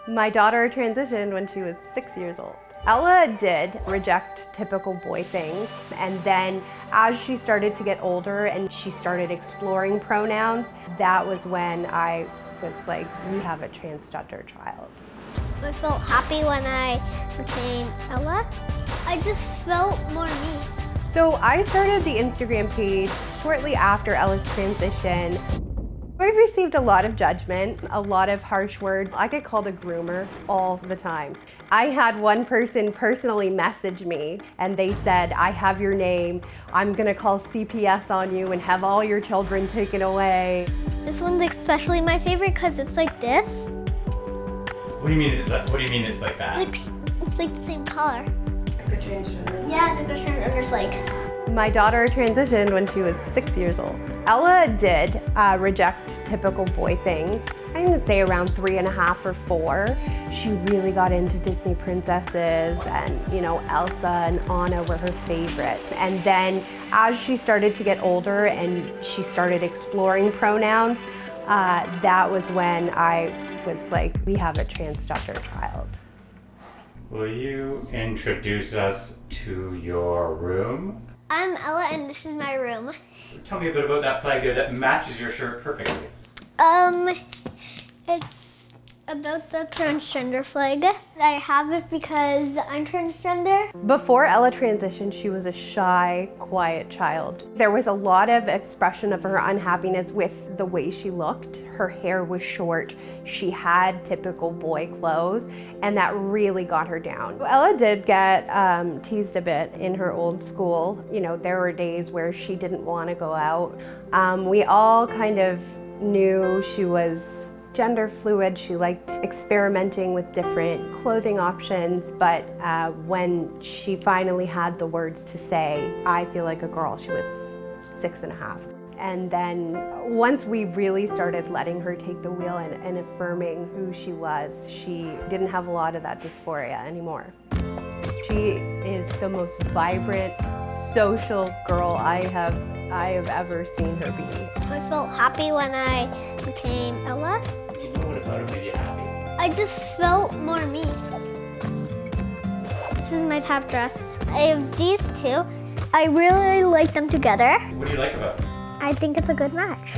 My daughter transitioned when she was 6 years old. Ella did reject typical boy things, and then as she started to get older and she started exploring pronouns, that was when I was like, we have a transgender child. I felt happy when I became Ella. I just felt more me. So I started the Instagram page shortly after Ella's transition. I've received a lot of judgment, a lot of harsh words. I get called a groomer all the time. I had one person personally message me and they said, I have your name, I'm gonna call CPS on you and have all your children taken away. This one's especially my favorite because it's like this. What do you mean it's like that? It's like the same color. Like the transgender. Yeah, it's like the transgender's like. My daughter transitioned when she was 6 years old. Ella did reject typical boy things. I'm gonna say around 3.5 or 4. She really got into Disney princesses, and Elsa and Anna were her favorite. And then as she started to get older and she started exploring pronouns, that was when I was like, we have a transgender child. Will you introduce us to your room? I'm Ella and this is my room. Tell me a bit about that flag there that matches your shirt perfectly. It's about the transgender flag. I have it because I'm transgender. Before Ella transitioned, she was a shy, quiet child. There was a lot of expression of her unhappiness with the way she looked. Her hair was short, she had typical boy clothes, and that really got her down. Ella did get teased a bit in her old school. There were days where she didn't want to go out. We all kind of knew she was gender fluid. She liked experimenting with different clothing options, but when she finally had the words to say, I feel like a girl, she was 6.5. And then once we really started letting her take the wheel and affirming who she was, she didn't have a lot of that dysphoria anymore. She is the most vibrant, social girl I have ever seen her be. I felt happy when I became Ella. Do you know what about it made you happy? I just felt more me. This is my top dress. I have these two. I really like them together. What do you like about it? I think it's a good match.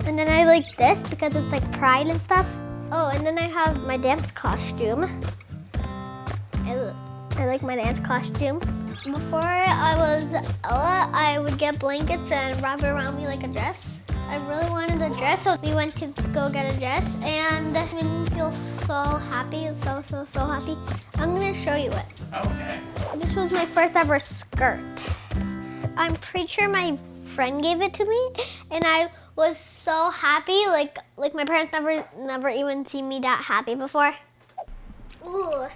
And then I like this because it's like pride and stuff. Oh, and then I have my dance costume. I like my dance costume. Before I was Ella, I would get blankets and wrap it around me like a dress. I really wanted a dress, so we went to go get a dress, and it made me feel so happy, so happy. I'm gonna show you it. Okay. This was my first ever skirt. I'm pretty sure my friend gave it to me, and I was so happy, like my parents never even seen me that happy before. Ooh.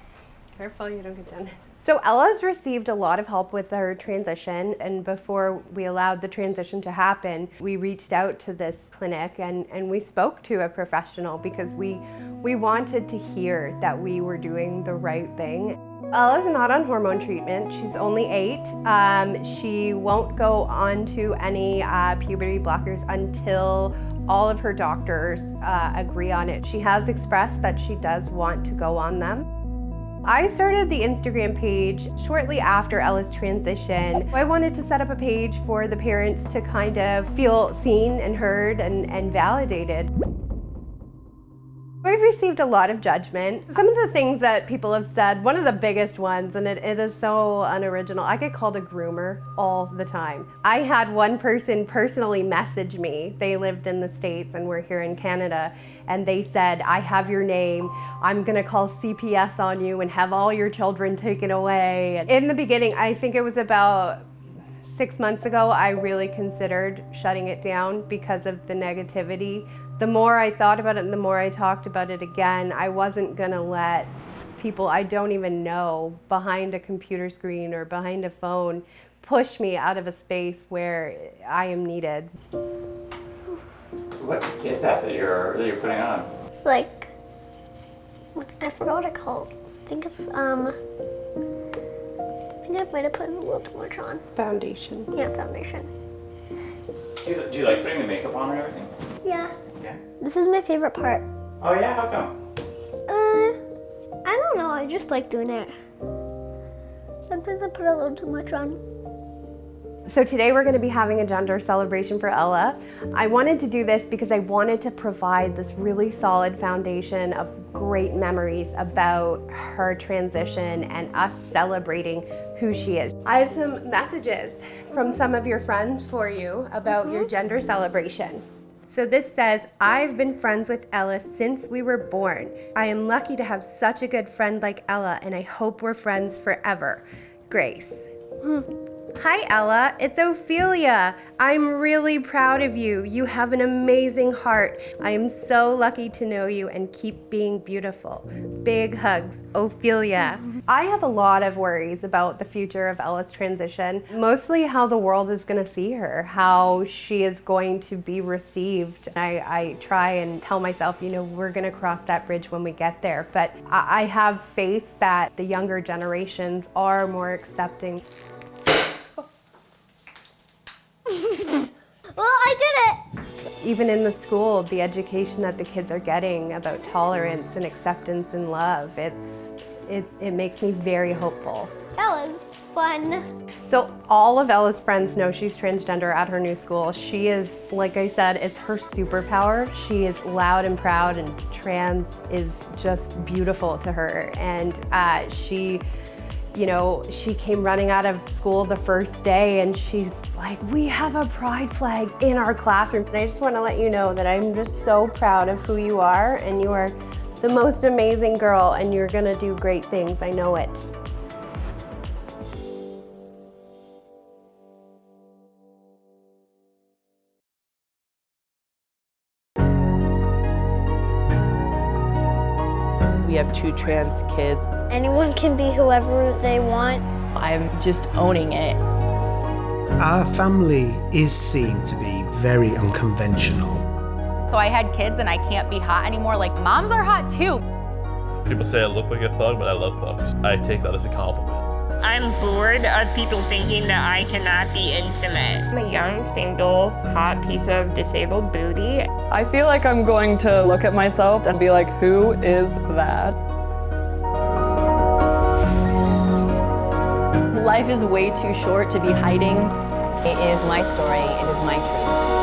Careful, you don't get dentist. So Ella's received a lot of help with her transition, and before we allowed the transition to happen, we reached out to this clinic and we spoke to a professional because we wanted to hear that we were doing the right thing. Ella's not on hormone treatment. She's only 8. She won't go on to any puberty blockers until all of her doctors agree on it. She has expressed that she does want to go on them. I started the Instagram page shortly after Ella's transition. I wanted to set up a page for the parents to kind of feel seen and heard and validated. I've received a lot of judgment. Some of the things that people have said, one of the biggest ones, and it is so unoriginal, I get called a groomer all the time. I had one person personally message me. They lived in the States and we're here in Canada, and they said, I have your name, I'm gonna call CPS on you and have all your children taken away. In the beginning, I think it was about 6 months ago, I really considered shutting it down because of the negativity. The more I thought about it and the more I talked about it again, I wasn't gonna let people I don't even know behind a computer screen or behind a phone push me out of a space where I am needed. What is that you're putting on? It's like, I forgot what it called. I think it's I might have put a little too much on. Foundation. Yeah, foundation. Do you like putting the makeup on and everything? Yeah. Yeah. This is my favorite part. Oh yeah, how come? just like doing it. Sometimes I put a little too much on. So today we're going to be having a gender celebration for Ella. I wanted to do this because I wanted to provide this really solid foundation of great memories about her transition and us celebrating who she is. I have some messages from some of your friends for you about your gender celebration. So this says, I've been friends with Ella since we were born. I am lucky to have such a good friend like Ella, and I hope we're friends forever. Grace. Hi Ella, it's Ophelia. I'm really proud of you. You have an amazing heart. I am so lucky to know you and keep being beautiful. Big hugs, Ophelia. I have a lot of worries about the future of Ella's transition, mostly how the world is going to see her, how she is going to be received. I try and tell myself, we're going to cross that bridge when we get there, but I have faith that the younger generations are more accepting. Well, I did it! Even in the school, the education that the kids are getting about tolerance and acceptance and love, it makes me very hopeful. That was fun. So all of Ella's friends know she's transgender at her new school. She is, like I said, it's her superpower. She is loud and proud, and trans is just beautiful to her. And she came running out of school the first day and she's like, we have a pride flag in our classroom. And I just want to let you know that I'm just so proud of who you are, and you are the most amazing girl, and you're gonna do great things, I know it. We have 2 trans kids. Anyone can be whoever they want. I'm just owning it. Our family is seen to be very unconventional. So I had kids and I can't be hot anymore. Like, moms are hot too. People say I look like a thug, but I love thugs. I take that as a compliment. I'm bored of people thinking that I cannot be intimate. I'm a young, single, hot piece of disabled booty. I feel like I'm going to look at myself and be like, who is that? Life is way too short to be hiding. It is my story, it is my truth.